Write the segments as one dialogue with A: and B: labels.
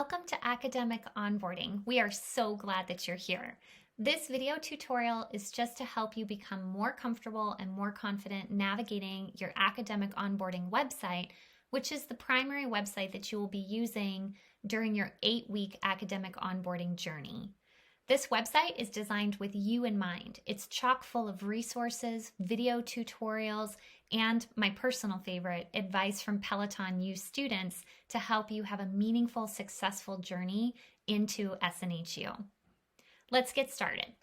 A: Welcome to Academic Onboarding. We are so glad that you're here. This video tutorial is just to help you become more comfortable and more confident navigating your academic onboarding website, which is the primary website that you will be using during your 8-week academic onboarding journey. This website is designed with you in mind. It's chock full of resources, video tutorials, and my personal favorite, advice from Peloton U students to help you have a meaningful, successful journey into SNHU. Let's get started.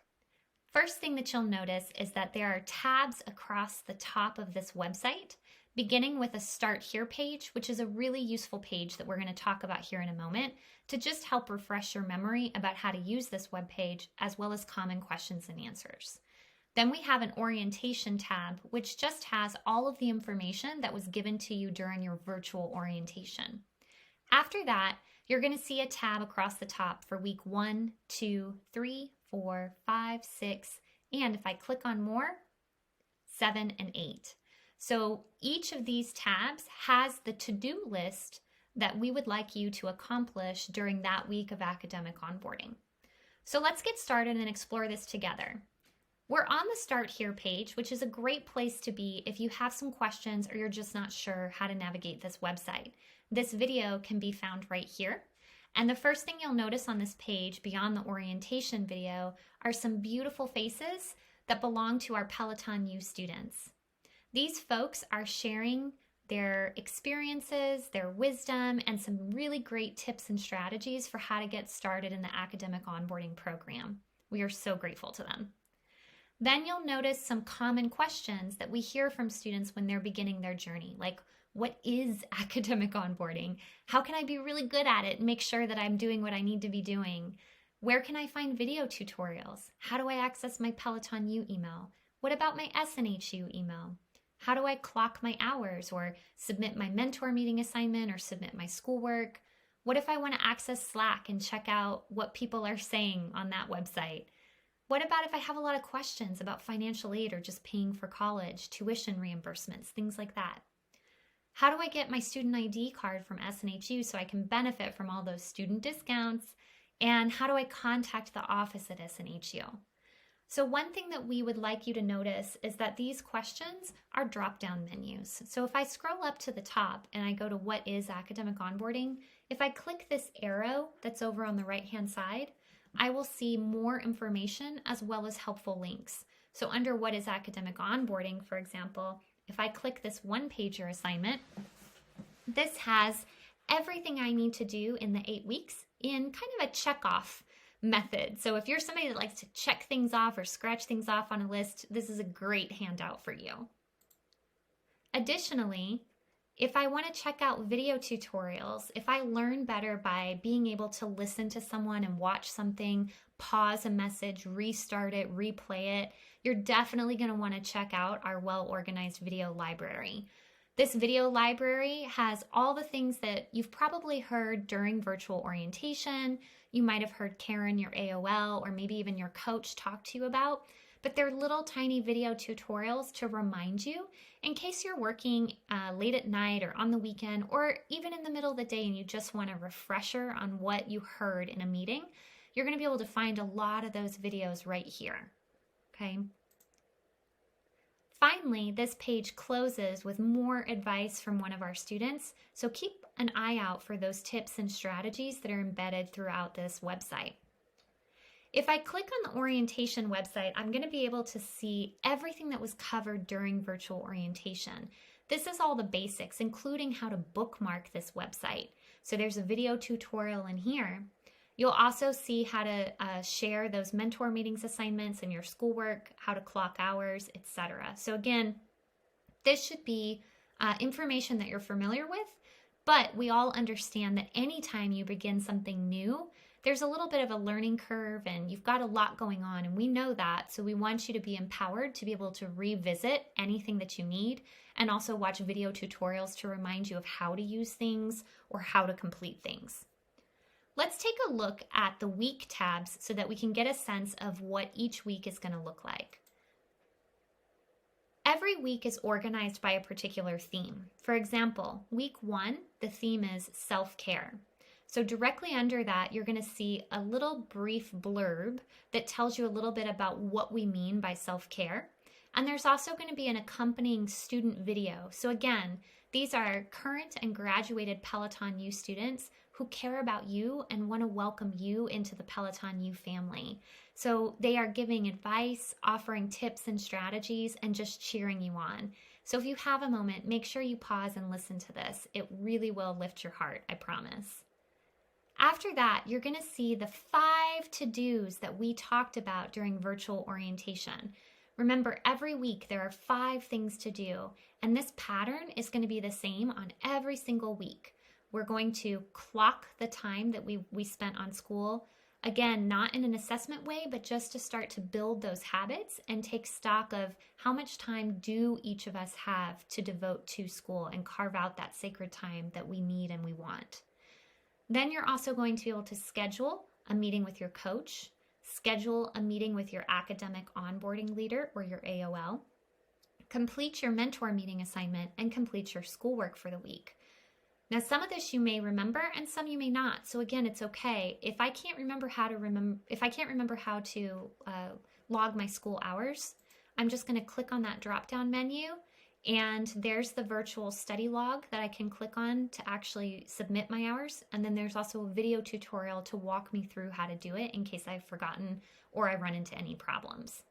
A: First thing that you'll notice is that there are tabs across the top of this website, beginning with a Start Here page, which is a really useful page that we're going to talk about here in a moment to just help refresh your memory about how to use this web page, as well as common questions and answers. Then we have an Orientation tab, which just has all of the information that was given to you during your virtual orientation. After that, you're going to see a tab across the top for week 1, 2, 3, 4, 5, 6, and if I click on more, 7 and 8. So each of these tabs has the to-do list that we would like you to accomplish during that week of academic onboarding. So let's get started and explore this together. We're on the Start Here page, which is a great place to be if you have some questions or you're just not sure how to navigate this website. This video can be found right here. And the first thing you'll notice on this page, beyond the orientation video, are some beautiful faces that belong to our Peloton U students. These folks are sharing their experiences, their wisdom, and some really great tips and strategies for how to get started in the academic onboarding program. We are so grateful to them. Then you'll notice some common questions that we hear from students when they're beginning their journey, like what is academic onboarding? How can I be really good at it and make sure that I'm doing what I need to be doing? Where can I find video tutorials? How do I access my Peloton U email? What about my SNHU email? How do I clock my hours or submit my mentor meeting assignment or submit my schoolwork? What if I want to access Slack and check out what people are saying on that website? What about if I have a lot of questions about financial aid or just paying for college, tuition reimbursements, things like that? How do I get my student ID card from SNHU so I can benefit from all those student discounts? And how do I contact the office at SNHU? So one thing that we would like you to notice is that these questions are drop-down menus. So if I scroll up to the top and I go to what is academic onboarding, if I click this arrow that's over on the right-hand side, I will see more information as well as helpful links. So under what is academic onboarding, for example, if I click this one-pager assignment, this has everything I need to do in the 8 weeks in kind of a check-off method. So if you're somebody that likes to check things off or scratch things off on a list, this is a great handout for you. Additionally, if I want to check out video tutorials, if I learn better by being able to listen to someone and watch something, pause a message, restart it, replay it, you're definitely going to want to check out our well-organized video library. This video library has all the things that you've probably heard during virtual orientation. You might have heard Karen, your AOL, or maybe even your coach talk to you about, but they're little tiny video tutorials to remind you in case you're working late at night or on the weekend or even in the middle of the day and you just want a refresher on what you heard in a meeting. You're going to be able to find a lot of those videos right here, okay? Finally, this page closes with more advice from one of our students, so keep an eye out for those tips and strategies that are embedded throughout this website. If I click on the orientation website, I'm going to be able to see everything that was covered during virtual orientation. This is all the basics, including how to bookmark this website. So there's a video tutorial in here. You'll also see how to share those mentor meetings assignments and your schoolwork, how to clock hours, etc. So again, this should be information that you're familiar with, but we all understand that anytime you begin something new, there's a little bit of a learning curve and you've got a lot going on, and we know that. So we want you to be empowered to be able to revisit anything that you need and also watch video tutorials to remind you of how to use things or how to complete things. Let's take a look at the week tabs so that we can get a sense of what each week is going to look like. Every week is organized by a particular theme. For example, week 1, the theme is self-care. So directly under that, you're going to see a little brief blurb that tells you a little bit about what we mean by self-care. And there's also going to be an accompanying student video. So again, these are current and graduated Peloton U students who care about you and want to welcome you into the Peloton U family. So they are giving advice, offering tips and strategies, and just cheering you on. So if you have a moment, make sure you pause and listen to this. It really will lift your heart, I promise. After that, you're going to see the 5 to-dos that we talked about during virtual orientation. Remember, every week there are 5 things to do, and this pattern is going to be the same on every single week. We're going to clock the time that we spent on school. Again, not in an assessment way, but just to start to build those habits and take stock of how much time do each of us have to devote to school and carve out that sacred time that we need and we want. Then you're also going to be able to schedule a meeting with your coach, schedule a meeting with your academic onboarding leader or your AOL, complete your mentor meeting assignment, and complete your schoolwork for the week. Now, some of this you may remember and some you may not. So again, it's okay. If I can't remember how to log my school hours, I'm just going to click on that drop-down menu, and there's the virtual study log that I can click on to actually submit my hours. And then there's also a video tutorial to walk me through how to do it in case I've forgotten or I run into any problems.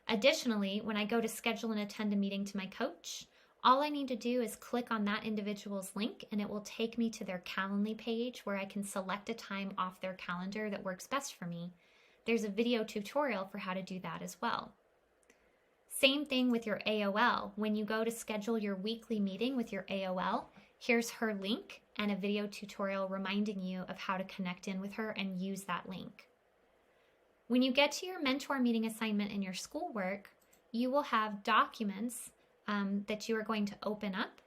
A: Additionally, when I go to schedule and attend a meeting to my coach, all I need to do is click on that individual's link and it will take me to their Calendly page where I can select a time off their calendar that works best for me. There's a video tutorial for how to do that as well. Same thing with your AOL. When you go to schedule your weekly meeting with your AOL, here's her link and a video tutorial reminding you of how to connect in with her and use that link. When you get to your mentor meeting assignment in your schoolwork, you will have documents that you are going to open up.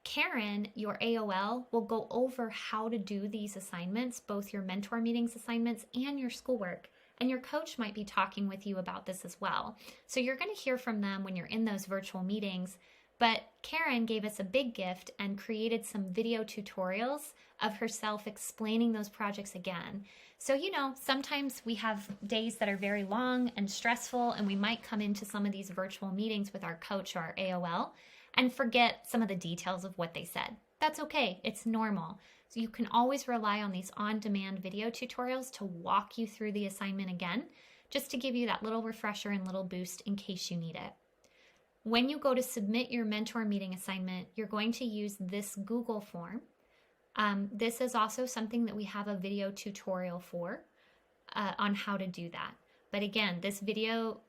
A: Karen, your AOL, will go over how to do these assignments, both your mentor meetings assignments and your schoolwork. And your coach might be talking with you about this as well. So you're going to hear from them when you're in those virtual meetings. But Karen gave us a big gift and created some video tutorials of herself explaining those projects again. So, you know, sometimes we have days that are very long and stressful, and we might come into some of these virtual meetings with our coach or our AOL and forget some of the details of what they said. That's okay. It's normal. So you can always rely on these on-demand video tutorials to walk you through the assignment again, just to give you that little refresher and little boost in case you need it. When you go to submit your mentor meeting assignment, you're going to use this Google form. This is also something that we have a video tutorial for on how to do that. But again, this video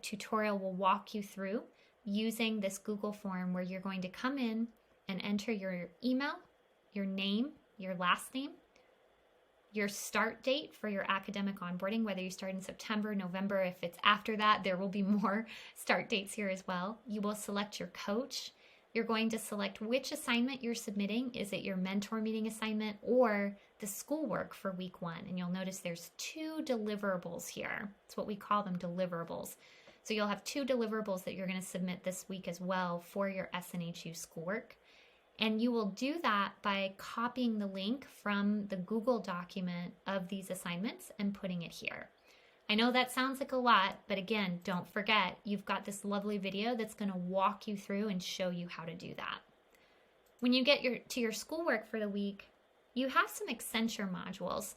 A: tutorial will walk you through using this Google form where you're going to come in and enter your email, your name, your last name, your start date for your academic onboarding, whether you start in September, November. If it's after that, there will be more start dates here as well. You will select your coach. You're going to select which assignment you're submitting. Is it your mentor meeting assignment or the schoolwork for week 1? And you'll notice there's 2 deliverables here. It's what we call them, deliverables. So you'll have 2 deliverables that you're going to submit this week as well for your SNHU schoolwork. And you will do that by copying the link from the Google document of these assignments and putting it here. I know that sounds like a lot, but again, don't forget, you've got this lovely video that's going to walk you through and show you how to do that. When you get to your schoolwork for the week, you have some Accenture modules.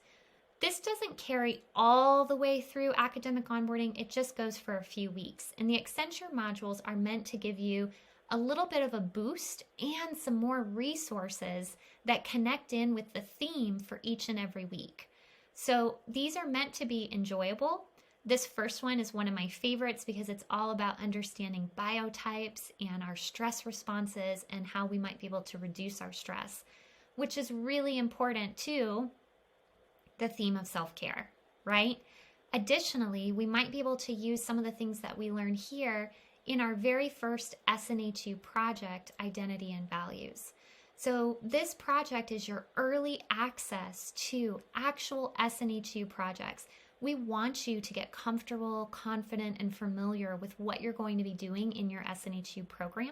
A: This doesn't carry all the way through academic onboarding. It just goes for a few weeks. And the Accenture modules are meant to give you a little bit of a boost and some more resources that connect in with the theme for each and every week. So these are meant to be enjoyable. This first one is one of my favorites because it's all about understanding biotypes and our stress responses and how we might be able to reduce our stress, which is really important to the theme of self-care, right? Additionally, we might be able to use some of the things that we learn here in our very first SNHU project, Identity and Values. So this project is your early access to actual SNHU projects. We want you to get comfortable, confident, and familiar with what you're going to be doing in your SNHU program.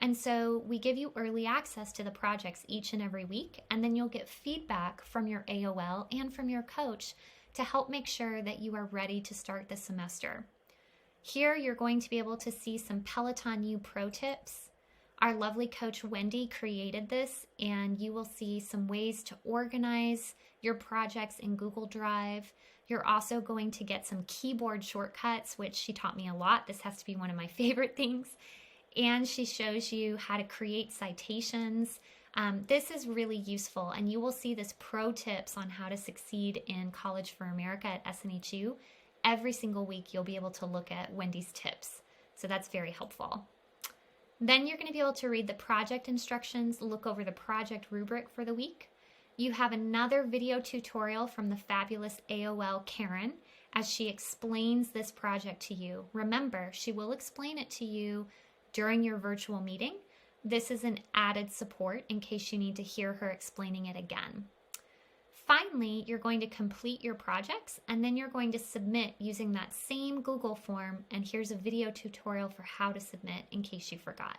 A: And so we give you early access to the projects each and every week, and then you'll get feedback from your AOL and from your coach to help make sure that you are ready to start the semester. Here, you're going to be able to see some Peloton U pro tips. Our lovely coach Wendy created this, and you will see some ways to organize your projects in Google Drive. You're also going to get some keyboard shortcuts, which she taught me a lot. This has to be one of my favorite things. And she shows you how to create citations. This is really useful, and you will see this pro tips on how to succeed in College for America at SNHU. Every single week, you'll be able to look at Wendy's tips. So that's very helpful. Then you're going to be able to read the project instructions, look over the project rubric for the week. You have another video tutorial from the fabulous AOL Karen as she explains this project to you. Remember, she will explain it to you during your virtual meeting. This is an added support in case you need to hear her explaining it again. Finally, you're going to complete your projects, and then you're going to submit using that same Google form, and here's a video tutorial for how to submit in case you forgot.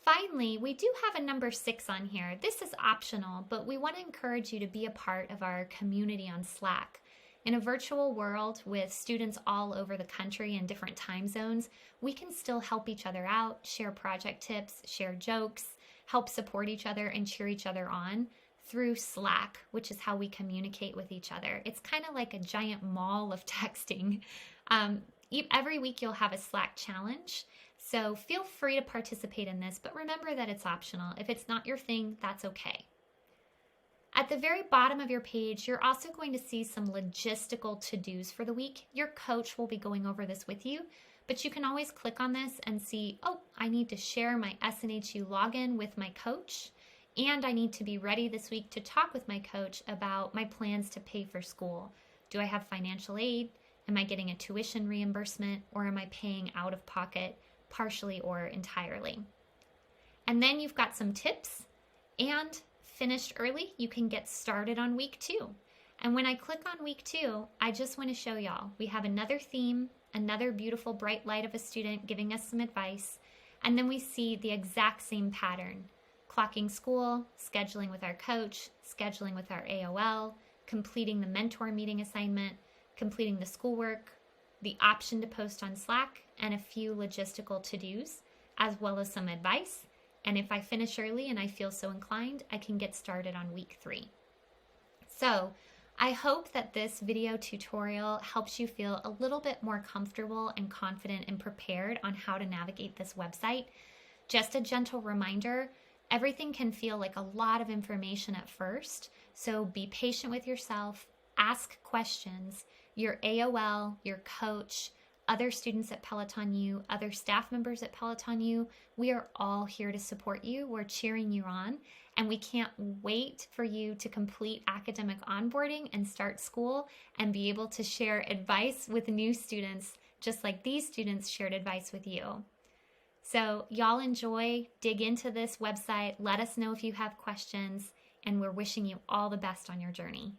A: Finally, we do have a number 6 on here. This is optional, but we want to encourage you to be a part of our community on Slack. In a virtual world with students all over the country in different time zones, we can still help each other out, share project tips, share jokes, help support each other, and cheer each other on through Slack, which is how we communicate with each other. It's kind of like a giant mall of texting. Every week you'll have a Slack challenge, so feel free to participate in this, but remember that it's optional. If it's not your thing, that's okay. At the very bottom of your page, you're also going to see some logistical to-dos for the week. Your coach will be going over this with you, but you can always click on this and see, oh, I need to share my SNHU login with my coach, and I need to be ready this week to talk with my coach about my plans to pay for school. Do I have financial aid? Am I getting a tuition reimbursement, or am I paying out of pocket partially or entirely? And then you've got some tips, and finished early, you can get started on week 2. And when I click on week 2, I just want to show y'all, we have another theme, another beautiful bright light of a student giving us some advice, and then we see the exact same pattern. Clocking school, scheduling with our coach, scheduling with our AOL, completing the mentor meeting assignment, completing the schoolwork, the option to post on Slack, and a few logistical to-dos, as well as some advice. And if I finish early and I feel so inclined, I can get started on week 3. So I hope that this video tutorial helps you feel a little bit more comfortable and confident and prepared on how to navigate this website. Just a gentle reminder, everything can feel like a lot of information at first, so be patient with yourself, ask questions. Your AOL, your coach, other students at Peloton U, other staff members at Peloton U, we are all here to support you. We're cheering you on, and we can't wait for you to complete academic onboarding and start school and be able to share advice with new students, just like these students shared advice with you. So y'all enjoy, dig into this website, let us know if you have questions, and we're wishing you all the best on your journey.